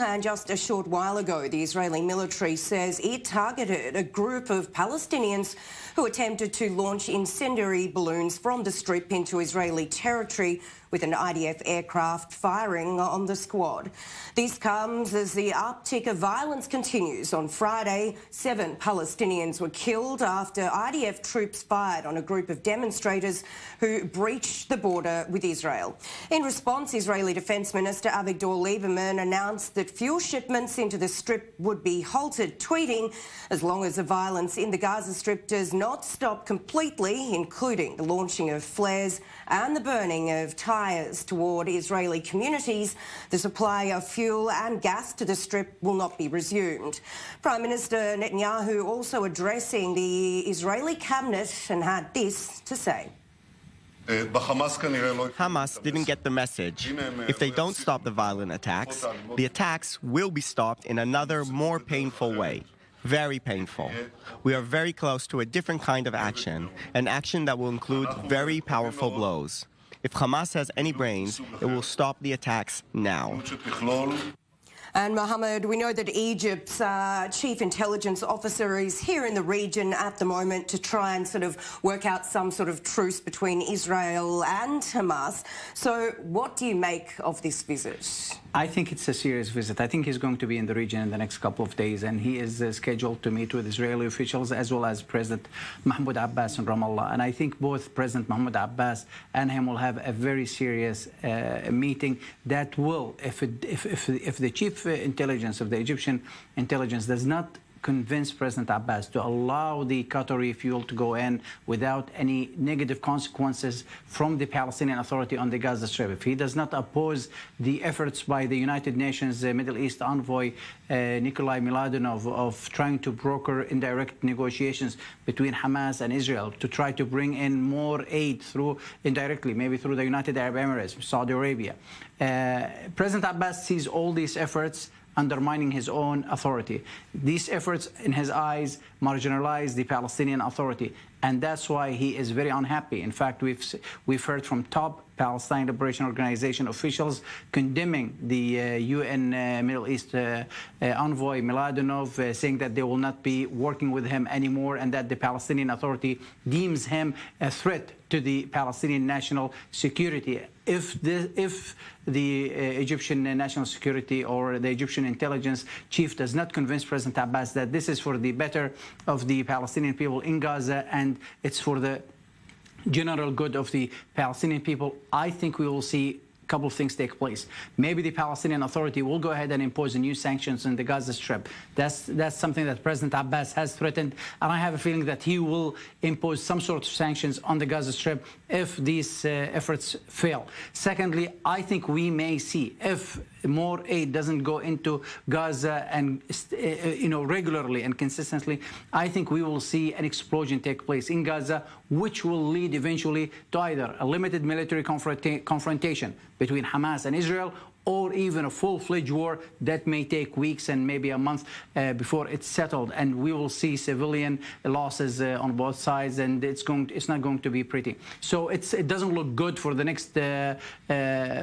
And just a short while ago, the Israeli military says it targeted a group of Palestinians who attempted to launch incendiary balloons from the Strip into Israeli territory, with an IDF aircraft firing on the squad. This comes as the uptick of violence continues. On Friday, 7 Palestinians were killed after IDF troops fired on a group of demonstrators who breached the border with Israel. In response, Israeli Defence Minister Avigdor Lieberman announced that fuel shipments into the Strip would be halted, tweeting, "As long as the violence in the Gaza Strip does not stop completely, including the launching of flares and the burning of tyres toward Israeli communities, the supply of fuel and gas to the Strip will not be resumed." Prime Minister Netanyahu also addressing the Israeli cabinet and had this to say. Hamas didn't get the message. If they don't stop the violent attacks, the attacks will be stopped in another, more painful way. Very painful. We are very close to a different kind of action, an action that will include very powerful blows. If Hamas has any brains, it will stop the attacks now. And Mohammed, we know that Egypt's chief intelligence officer is here in the region at the moment to try and sort of work out some sort of truce between Israel and Hamas. So what do you make of this visit? I think it's a serious visit. I think he's going to be in the region in the next couple of days, and he is scheduled to meet with Israeli officials as well as President Mahmoud Abbas in Ramallah. And I think both President Mahmoud Abbas and him will have a very serious meeting that will, if the chief intelligence of the Egyptian intelligence does not convince President Abbas to allow the Qatari fuel to go in without any negative consequences from the Palestinian Authority on the Gaza Strip. If he does not oppose the efforts by the United Nations Middle East envoy Nikolai Miladinov of trying to broker indirect negotiations between Hamas and Israel to try to bring in more aid through indirectly, maybe through the United Arab Emirates, Saudi Arabia. President Abbas sees all these efforts undermining his own authority. These efforts, in his eyes, marginalize the Palestinian Authority, and that's why he is very unhappy. In fact, we've heard from top Palestine Liberation Organization officials condemning the UN Middle East envoy Miladinov, saying that they will not be working with him anymore and that the Palestinian Authority deems him a threat to the Palestinian national security. If the Egyptian national security or the Egyptian intelligence chief does not convince President Abbas that this is for the better of the Palestinian people in Gaza and it's for the general good of the Palestinian people, I think we will see a couple of things take place. Maybe the Palestinian Authority will go ahead and impose new sanctions in the Gaza Strip. That's something that President Abbas has threatened, and I have a feeling that he will impose some sort of sanctions on the Gaza Strip if these efforts fail. Secondly, I think we may see, if more aid doesn't go into Gaza and regularly and consistently, I think we will see an explosion take place in Gaza, which will lead eventually to either a limited military confrontation between Hamas and Israel, or even a full-fledged war that may take weeks and maybe a month before it's settled, and we will see civilian losses on both sides, and it's not going to be pretty. So it doesn't look good for the next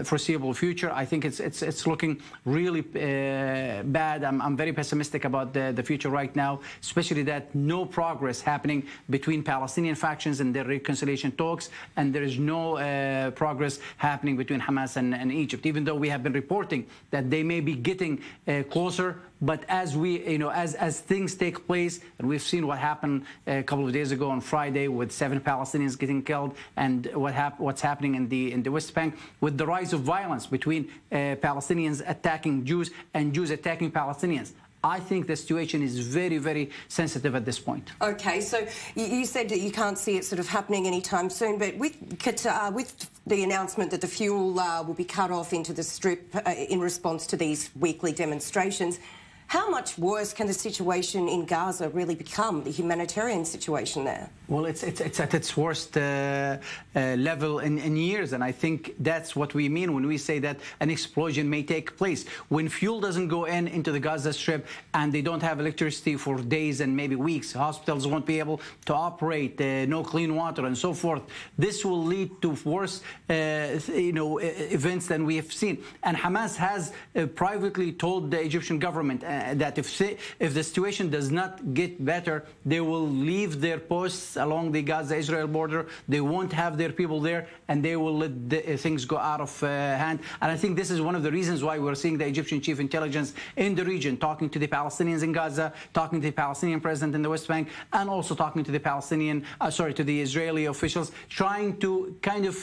foreseeable future. I think it's looking really bad. I'm very pessimistic about the future right now, especially that no progress happening between Palestinian factions and their reconciliation talks, and there is no progress happening between Hamas and Egypt, even though we have been reporting that they may be getting closer. But as as things take place, and we've seen what happened a couple of days ago on Friday with 7 Palestinians getting killed, and what's happening in the West Bank with the rise of violence between Palestinians attacking Jews and Jews attacking Palestinians. I think the situation is very, very sensitive at this point. Okay, so you said that you can't see it sort of happening anytime soon, but with Qatar, with the announcement that the fuel will be cut off into the Strip in response to these weekly demonstrations, How much worse can the situation in Gaza really become, the humanitarian situation there? Well, it's at its worst level in years, and I think that's what we mean when we say that an explosion may take place. When fuel doesn't go into the Gaza Strip and they don't have electricity for days and maybe weeks, hospitals won't be able to operate, no clean water and so forth. This will lead to worse events than we have seen. And Hamas has privately told the Egyptian government that if the situation does not get better, they will leave their posts along the Gaza-Israel border. They won't have their people there, and they will let things go out of hand. And I think this is one of the reasons why we're seeing the Egyptian chief intelligence in the region talking to the Palestinians in Gaza, talking to the Palestinian president in the West Bank, and also talking to the to the Israeli officials, trying to kind of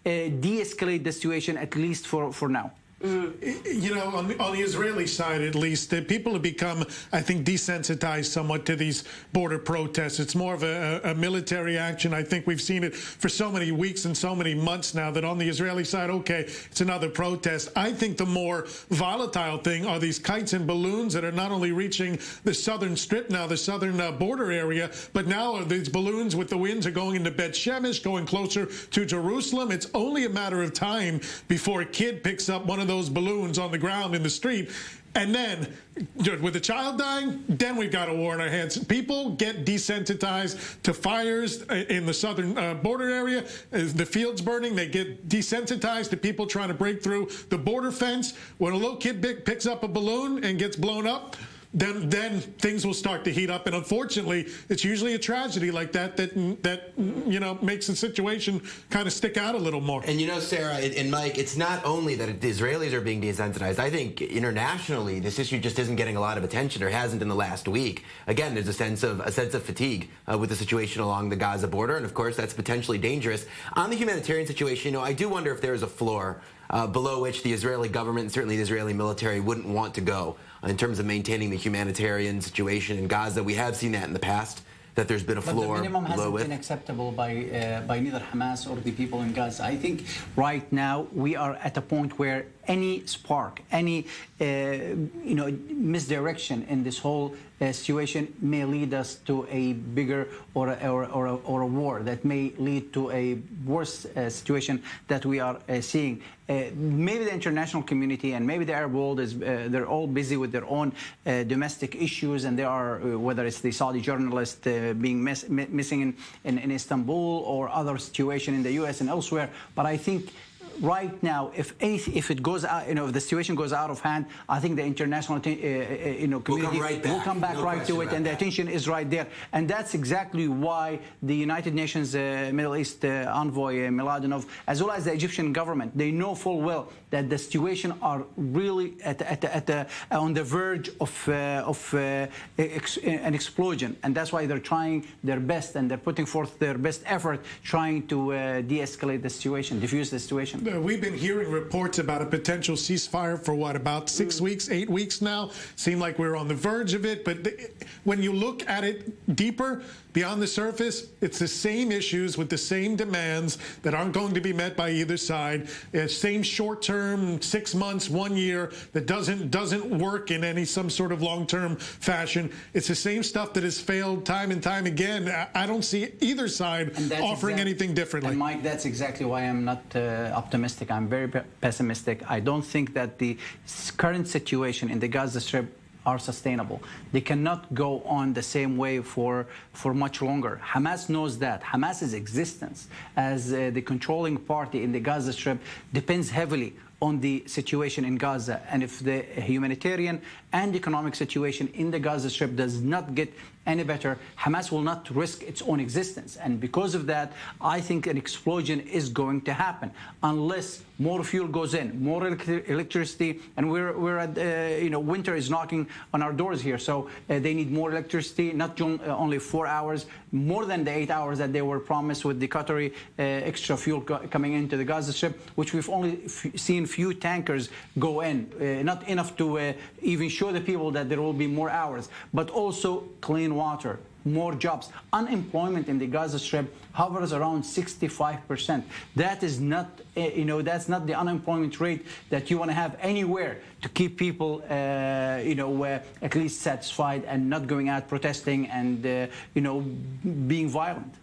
de-escalate the situation, at least for now. You know, on the Israeli side, at least, people have become, I think, desensitized somewhat to these border protests. It's more of a military action. I think we've seen it for so many weeks and so many months now that on the Israeli side, okay, it's another protest. I think the more volatile thing are these kites and balloons that are not only reaching the southern strip now, the southern border area, but now these balloons with the winds are going into Bet Shemesh, going closer to Jerusalem. It's only a matter of time before a kid picks up one of those balloons on the ground in the street. And then, with a child dying, then we've got a war on our hands. People get desensitized to fires in the southern border area. The fields burning, they get desensitized to people trying to break through the border fence. When a little kid picks up a balloon and gets blown up, then things will start to heat up, and unfortunately, it's usually a tragedy like that you know, makes the situation kind of stick out a little more. And you know, Sarah and Mike, it's not only that the Israelis are being desensitized. I think internationally, this issue just isn't getting a lot of attention, or hasn't in the last week. Again, there's a sense of fatigue with the situation along the Gaza border, and of course, that's potentially dangerous. On the humanitarian situation, you know, I do wonder if there is a floor below which the Israeli government and certainly the Israeli military wouldn't want to go in terms of maintaining the humanitarian situation in Gaza. We have seen that in the past, that there's been a floor. But the minimum hasn't been acceptable by neither Hamas or the people in Gaza. I think right now we are at a point where any spark, any misdirection in this whole situation may lead us to a bigger or a war that may lead to a worse situation that we are seeing. Maybe the international community and maybe the Arab world they're all busy with their own domestic issues, and they are whether it's the Saudi journalist being missing in Istanbul or other situation in the U.S. and elsewhere. But I think right now, if it goes out, if the situation goes out of hand, I think the international community will come back right to it, and the attention is right there. And that's exactly why the United Nations Middle East envoy Miladinov, as well as the Egyptian government, they know full well that the situation are really on the verge of an explosion, and that's why they're trying their best, and they're putting forth their best effort trying to de-escalate the situation, diffuse the situation. We've been hearing reports about a potential ceasefire for what, about 6 weeks, 8 weeks now? Seemed like we're on the verge of it, but when you look at it deeper, beyond the surface, it's the same issues with the same demands that aren't going to be met by either side. Same short-term, 6 months, 1 year, that doesn't work in some sort of long-term fashion. It's the same stuff that has failed time and time again. I don't see either side offering anything differently. And Mike, that's exactly why I'm not optimistic. I'm very pessimistic. I don't think that the current situation in the Gaza Strip are sustainable. They cannot go on the same way for much longer. Hamas knows that. Hamas's existence as the controlling party in the Gaza Strip depends heavily on the situation in Gaza. And if the humanitarian and economic situation in the Gaza Strip does not get any better, Hamas will not risk its own existence. And because of that, I think an explosion is going to happen unless more fuel goes in, more electricity, and we're at winter is knocking on our doors here, so they need more electricity, not only 4 hours, more than the 8 hours that they were promised with the Qatari extra fuel coming into the Gaza Strip, which we've only seen few tankers go in, not enough to even show the people that there will be more hours, but also clean water, more jobs. Unemployment in the Gaza Strip hovers around 65%. That is not, that's not the unemployment rate that you want to have anywhere to keep people, at least satisfied and not going out protesting and, being violent.